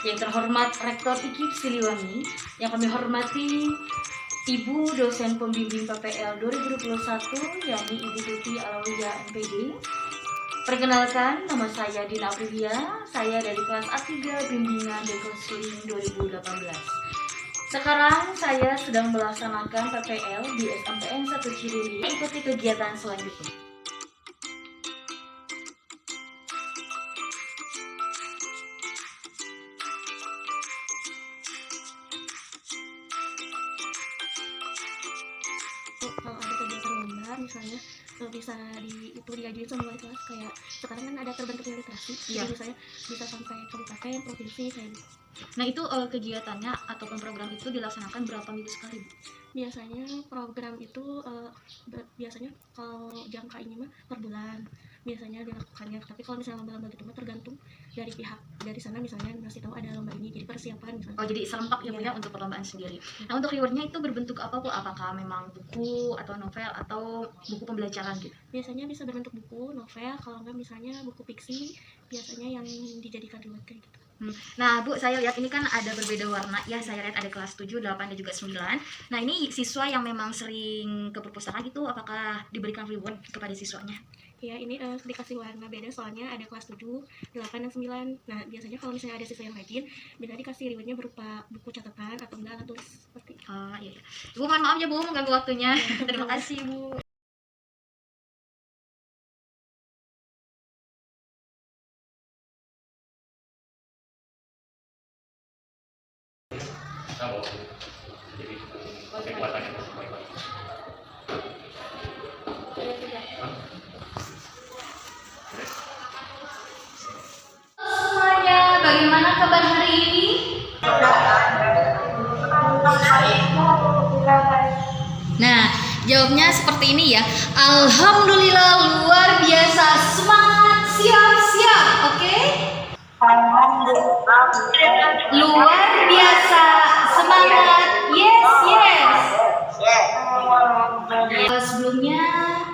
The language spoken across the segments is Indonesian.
yang terhormat Rektor IKIP Siliwangi, yang kami hormati Ibu dosen pembimbing PPL 2021, yakni Ibu Tuti Alawiyah MPD. Perkenalkan, nama saya Dina Aprilia, saya dari kelas A3 Bimbingan dan Konseling 2018. Sekarang saya sedang melaksanakan PPL di SMPN 1 Cilili. Ikuti kegiatan selanjutnya. Kalau ada kegiatan lomba misalnya bisa diajuin sama wali kelas, kayak sekarang kan ada terbentuknya literasi, jadi misalnya bisa sampai kabupaten, provinsi kayak gitu. Nah itu kegiatannya ataupun program itu dilaksanakan berapa minggu sekali, Bu? Biasanya program itu biasanya kalau jangka ini mah per bulan biasanya dilakukannya, tapi kalau misalnya lomba-lomba gitu mah tergantung dari pihak dari sana, misalnya ngasih tahu ada lomba ini, jadi persiapan misalnya. Oh, jadi serempak ya, Bu, ya, untuk perlombaan sendiri. Nah, untuk rewardnya itu berbentuk apa, Bu? Apakah memang buku atau novel atau buku pembelajaran gitu? Biasanya bisa berbentuk buku, novel, kalau enggak misalnya buku fiksi, biasanya yang dijadikan reward kayak gitu. Nah, Bu, saya lihat ini kan ada berbeda warna ya. Saya lihat ada kelas 7, 8, dan juga 9. Nah, ini siswa yang memang sering ke perpustakaan itu apakah diberikan reward kepada siswanya? Ya, ini dikasih warna beda, soalnya ada kelas 7, 8, dan 9. Nah, biasanya kalau misalnya ada siswa yang rajin, bisa dikasih rewardnya berupa buku catatan atau enggak tulis seperti itu. Oh, iya. Ibu, mohon maaf ya, Bu, mengganggu waktunya. Terima kasih, Bu. Semuanya, bagaimana kabar hari ini? Nah, jawabnya seperti ini ya. Alhamdulillah, luar biasa. Semangat, siap-siap, oke? Luar biasa, semangat, yes. Sebelumnya,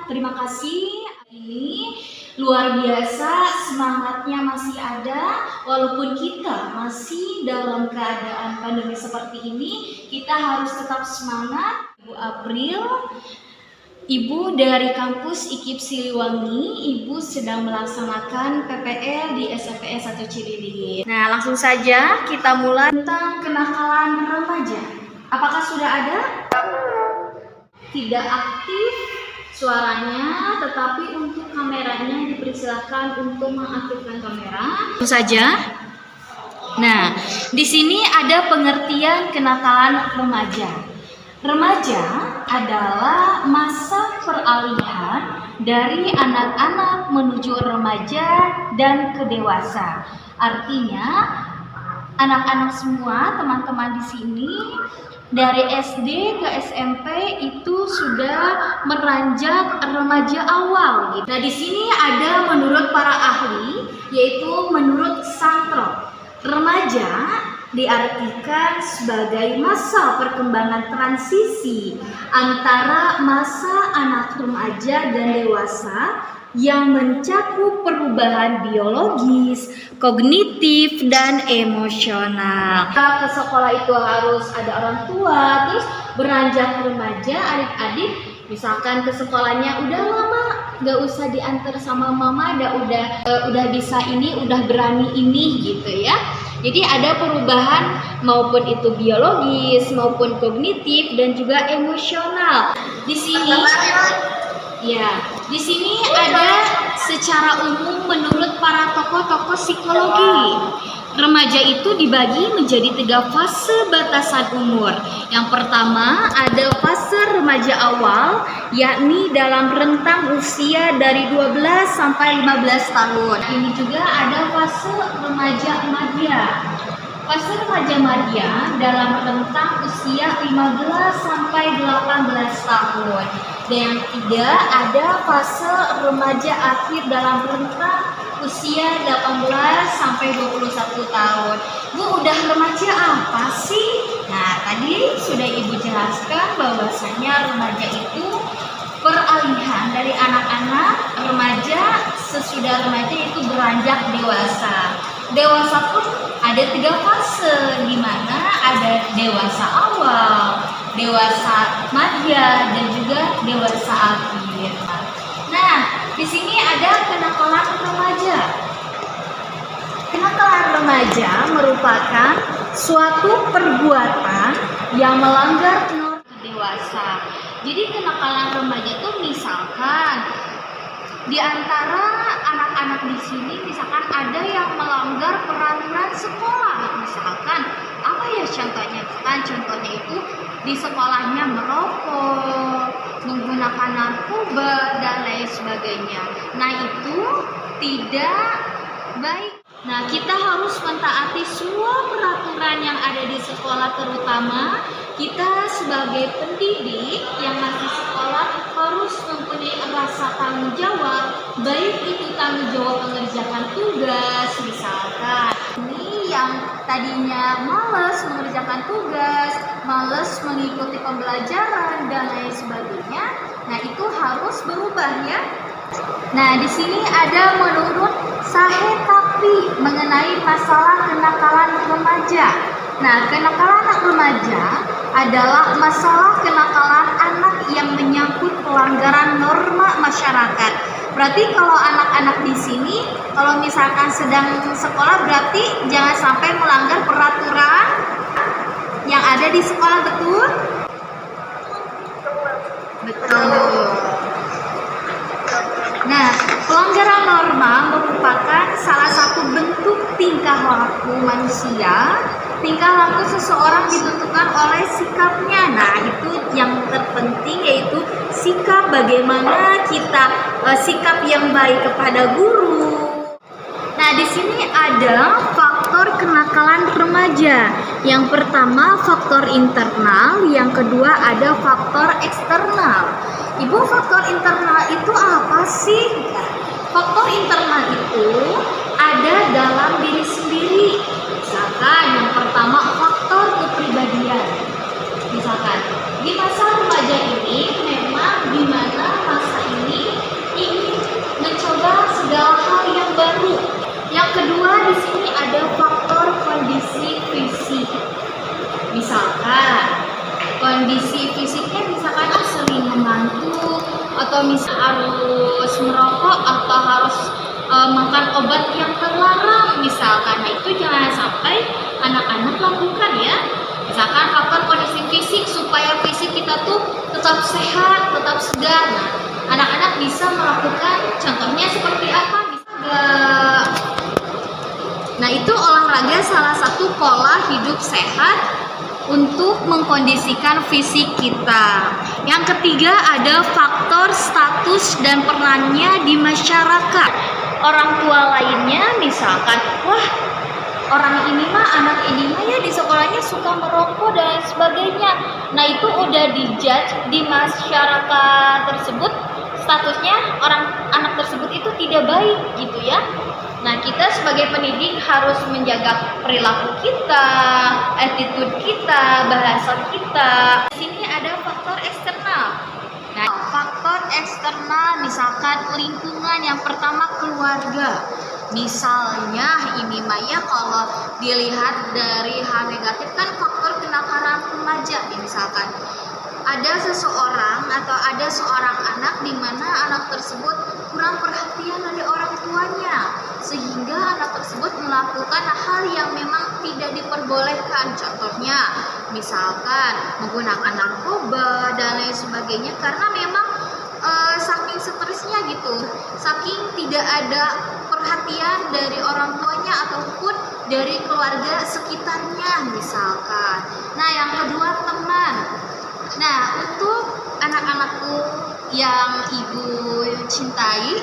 terima kasih. Ini luar biasa, semangatnya masih ada. Walaupun kita masih dalam keadaan pandemi seperti ini, kita harus tetap semangat. Ibu April, Ibu dari kampus IKIP Siliwangi, Ibu sedang melaksanakan PPL di SMPN 1 Cilili. Nah, langsung saja kita mulai tentang kenakalan remaja. Apakah sudah ada? Tidak aktif suaranya, tetapi untuk kameranya dipersilakan untuk mengaktifkan kamera. Langsung saja. Nah, di sini ada pengertian kenakalan remaja. Remaja adalah masa peralihan dari anak-anak menuju remaja dan ke dewasa. Artinya, anak-anak semua, teman-teman di sini dari SD ke SMP itu sudah meranjak remaja awal gitu. Nah, di sini ada menurut para ahli, yaitu menurut Santro, remaja diartikan sebagai masa perkembangan transisi antara masa anak remaja dan dewasa yang mencakup perubahan biologis, kognitif, dan emosional. Ke sekolah itu harus ada orang tua, terus beranjak remaja, adik-adik misalkan ke sekolahnya udah lama gak usah diantar sama mama, udah bisa ini, udah berani ini gitu ya. Jadi ada perubahan maupun itu biologis maupun kognitif dan juga emosional. Di sini di sini ada secara umum menurut para tokoh-tokoh psikologi. Remaja itu dibagi menjadi 3 fase batasan umur. Yang pertama ada fase remaja awal, yakni dalam rentang usia dari 12 sampai 15 tahun. Ini juga ada fase remaja madya. Fase remaja madya dalam rentang usia 15 sampai 18 tahun. Dan yang ketiga ada fase remaja akhir dalam rentang usia 18 sampai 21 tahun. Bu, udah remaja apa sih? Nah, tadi sudah Ibu jelaskan bahwasanya remaja itu peralihan dari anak-anak remaja sesudah remaja itu beranjak dewasa. Dewasa pun ada 3 dewasa maja, dan juga dewasa akhir. Nah, di sini ada kenakalan remaja. Kenakalan remaja merupakan suatu perbuatan yang melanggar norma dewasa. Jadi kenakalan remaja itu misalkan di antara anak-anak di sini misalkan ada yang melanggar peraturan sekolah. Misalkan apa ya contohnya? Kan contohnya itu di sekolahnya merokok, menggunakan narkoba dan lain sebagainya. Nah, itu tidak baik. Nah, kita harus mentaati semua peraturan yang ada di sekolah, terutama kita sebagai pendidik yang masih sekolah harus mempunyai rasa tanggung jawab, baik itu tanggung jawab mengerjakan tugas, misalkan ini yang tadinya males mengerjakan tugas, males mengikuti pembelajaran dan lain sebagainya. Nah, itu harus berubah ya. Nah, di sini ada menurut Sahe Tapi mengenai masalah kenakalan remaja. Nah, kenakalan anak remaja adalah masalah kenakalan anak yang menyangkut pelanggaran norma masyarakat. Berarti kalau anak-anak di sini, kalau misalkan sedang sekolah, berarti jangan sampai melanggar peraturan yang ada di sekolah, betul? Betul. Nah, pelanggaran norma merupakan salah satu bentuk tingkah laku manusia. Tingkah laku seseorang ditentukan oleh sikapnya. Nah, itu yang terpenting, yaitu sikap bagaimana kita sikap yang baik kepada guru. Nah, di sini ada faktor kenakalan remaja. Yang pertama faktor internal, yang kedua ada faktor eksternal. Ibu, faktor internal itu apa sih? Faktor internal itu ada dalam diri sendiri. Misalkan yang pertama faktor kepribadian. Misalkan di masa remaja ini memang di mana masa ini ingin mencoba segala hal yang baru. Yang kedua di sini ada faktor kondisi fisik. Misalkan kondisi fisiknya misalkan sering mengantuk, atau harus merokok, atau harus makan obat yang terlarang misalkan. Nah, itu jangan sampai anak-anak lakukan ya. Misalkan faktor kondisi fisik, supaya fisik kita tuh tetap sehat, tetap segar. Nah, anak-anak bisa melakukan, contohnya seperti apa? Nah, itu olahraga salah satu pola hidup sehat untuk mengkondisikan fisik kita. Yang ketiga ada faktor status dan perannya di masyarakat. Orang tua lainnya misalkan, wah orang ini mah, anak ini mah ya di sekolahnya suka merokok dan sebagainya. Nah, itu udah dijudge di masyarakat tersebut, statusnya anak tersebut itu tidak baik gitu ya. Nah, kita sebagai pendidik harus menjaga perilaku kita, attitude kita, bahasa kita. Di sini ada faktor eksternal. Nah, faktor eksternal misalkan lingkungan, yang pertama keluarga. Misalnya ini Maya, kalau dilihat dari hal negatif kan faktor kenakalan remaja. Misalkan ada seseorang atau ada seorang anak di mana anak tersebut kurang perhatian dari orang tuanya, sehingga anak tersebut melakukan hal yang memang tidak diperbolehkan. Contohnya misalkan menggunakan narkoba dan lain sebagainya, karena memang saking stresnya gitu, saking tidak ada perhatian dari orang tuanya ataupun dari keluarga sekitarnya misalkan. Nah, yang kedua teman. Nah, untuk anak-anakku yang ibu cintai,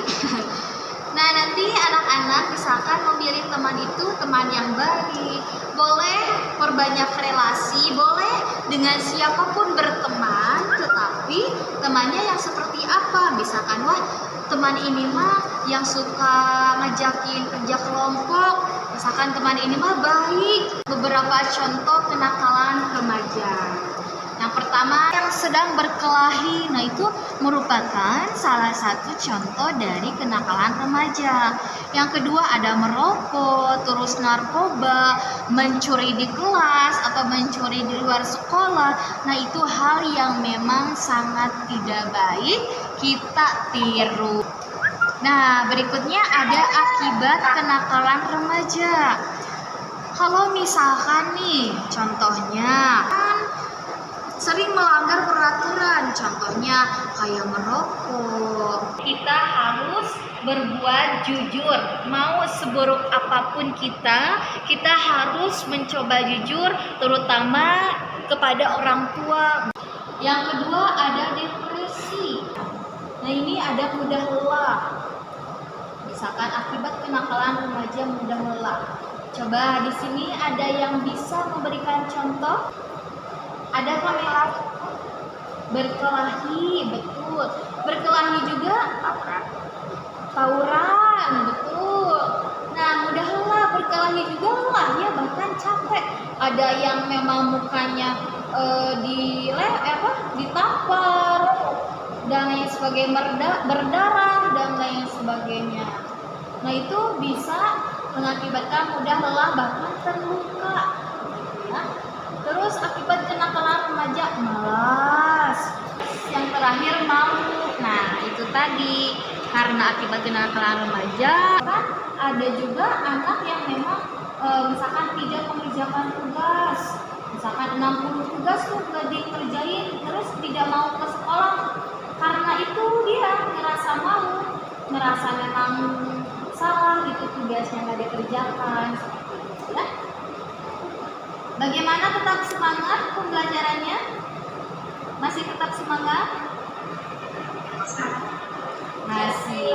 nah nanti anak-anak misalkan memilih teman itu teman yang baik, boleh perbanyak relasi, boleh dengan siapapun berteman, tetapi temannya yang seperti apa? Misalkan, wah teman ini mah yang suka ngajakin kerja kelompok, misalkan teman ini mah baik. Beberapa contoh kenakalan remaja. Yang pertama, yang sedang berkelahi. Nah, itu merupakan salah satu contoh dari kenakalan remaja. Yang kedua, ada merokok, terus narkoba, mencuri di kelas atau mencuri di luar sekolah. Nah, itu hal yang memang sangat tidak baik kita tiru. Nah, berikutnya ada akibat kenakalan remaja. Kalau misalkan nih, contohnya sering melanggar peraturan, contohnya kayak merokok. Kita harus berbuat jujur. Mau seburuk apapun kita harus mencoba jujur, terutama kepada orang tua. Yang kedua ada depresi. Nah, ini ada mudah lelah. Misalkan akibat kenakalan remaja mudah lelah. Coba di sini ada yang bisa memberikan contoh? Ada kamera? Berkelahi, betul. Berkelahi juga tawuran, betul. Nah, mudah lelah, berkelahi juga lelah ya, bahkan capek. Ada yang memang mukanya ditampar dan lain sebagainya, berdarah dan lain sebagainya. Nah, itu bisa mengakibatkan mudah lelah bahkan terluka. Ya. Terus akibat kenakalan remaja malas. Yang terakhir malu. Nah, itu tadi karena akibat kenakalan remaja kan ada juga anak yang memang misalkan tidak mengerjakan tugas. Misalkan 60 tugas tuh gak dikerjain, terus tidak mau ke sekolah. Karena itu dia ngerasa malu, ngerasa memang salah gitu tugasnya gak dikerjakan. Seperti itu ya. Bagaimana tetap semangat pembelajarannya? Masih tetap semangat? Masih.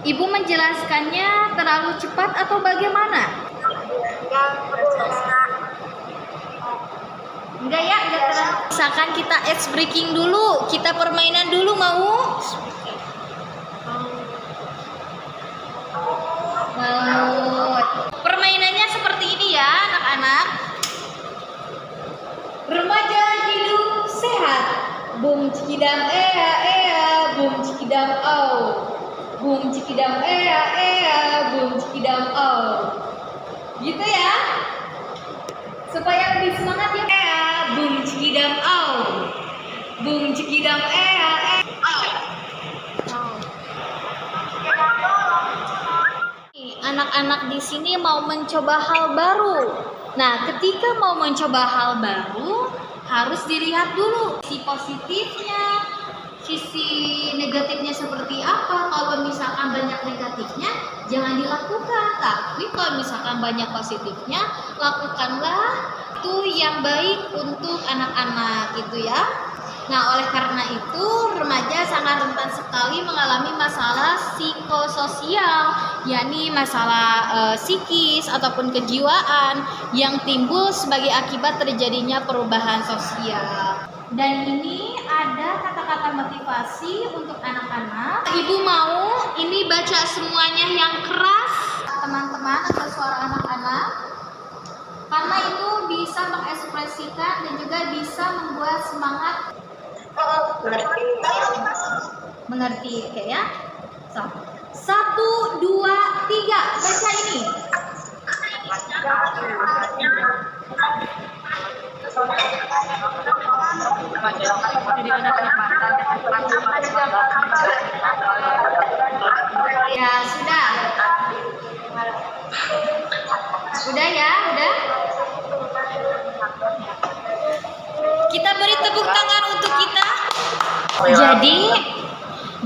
Ibu menjelaskannya terlalu cepat atau bagaimana? Enggak ya, enggak terlalu. Misalkan kita ice breaking dulu, kita permainan dulu mau? Permainannya seperti ini ya anak-anak. Remaja hidup sehat. Bung cikidam ea, bung cikidam au. Bung cikidam ea, bung cikidam au. Gitu ya. Supaya lebih semangat ya. Ea, bung cikidam au. Bung cikidam ea, au. Anak-anak di sini mau mencoba hal baru. Nah, ketika mau mencoba hal baru, harus dilihat dulu sisi positifnya, sisi negatifnya seperti apa. Kalau misalkan banyak negatifnya, jangan dilakukan. Tapi kalau misalkan banyak positifnya, lakukanlah itu yang baik untuk anak-anak gitu ya. Nah, oleh karena itu remaja sangat rentan sekali mengalami masalah psikososial, yakni masalah psikis ataupun kejiwaan yang timbul sebagai akibat terjadinya perubahan sosial. Dan ini ada kata-kata motivasi untuk anak-anak. Ibu mau ini baca semuanya yang keras, teman-teman, atau suara anak-anak. Karena itu bisa mengekspresikan dan juga bisa membuat semangat. Mengerti, oke ya. So, 1, 2, 3, baca ini. Ya sudah. Udah ya, udah. Kita beri tepuk tangan untuk kita. Jadi,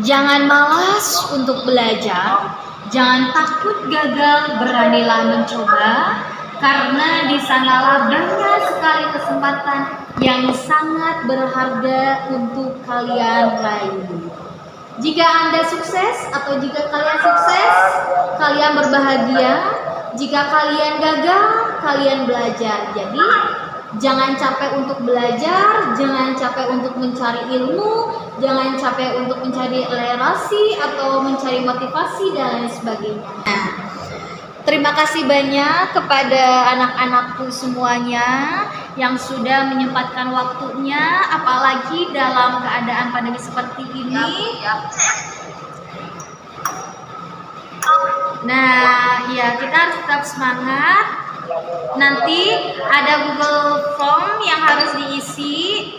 jangan malas untuk belajar, jangan takut gagal, beranilah mencoba, karena di sanalah banyak sekali kesempatan yang sangat berharga untuk kalian raih. Jika Anda sukses atau jika kalian sukses, kalian berbahagia. Jika kalian gagal, kalian belajar. Jadi, jangan capek untuk belajar, jangan capek untuk mencari ilmu, jangan capek untuk mencari relasi atau mencari motivasi dan lain sebagainya. Nah, Terima kasih banyak kepada anak-anakku semuanya yang sudah menyempatkan waktunya, apalagi dalam keadaan pandemi seperti ini. Nah, ya kita harus tetap semangat. Nanti ada Google Form yang harus diisi.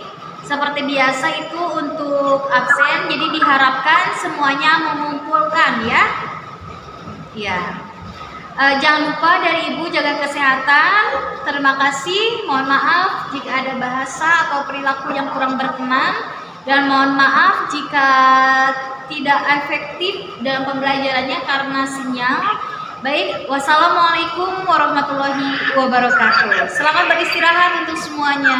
Seperti biasa itu untuk absen, jadi diharapkan semuanya mengumpulkan ya. Ya. Jangan lupa dari Ibu jaga kesehatan. Terima kasih. Mohon maaf jika ada bahasa atau perilaku yang kurang berkenan, dan mohon maaf jika tidak efektif dalam pembelajarannya karena sinyal. Baik, wassalamualaikum warahmatullahi wabarakatuh. Selamat beristirahat untuk semuanya.